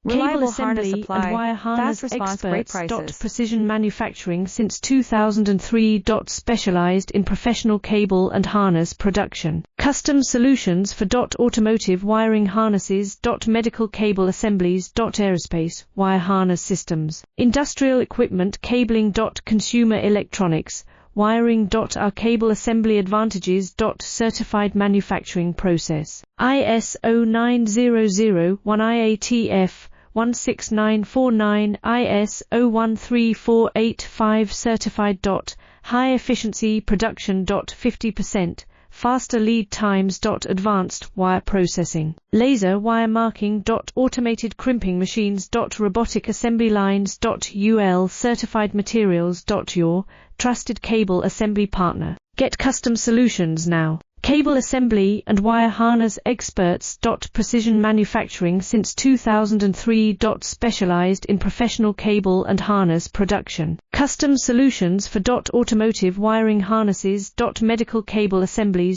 Cable assembly and wire harness experts. Precision manufacturing since 2003. Specialized in professional cable and harness production. Custom solutions for automotive wiring harnesses. Medical cable assemblies. Aerospace wire harness systems. Industrial equipment cabling. Consumer electronics. Wiring. Our cable assembly advantages. Certified manufacturing process. ISO 9001 IATF 16949 ISO 13485 certified. High efficiency production. 50% faster lead times. Advanced wire processing. Laser wire marking. Automated crimping machines. Robotic assembly lines. UL certified materials. Your trusted cable assembly partner. Get custom solutions now. Cable assembly and wire harness experts. Precision manufacturing since 2003. Specialized in professional cable and harness production. Custom solutions for automotive wiring harnesses. Medical cable assemblies.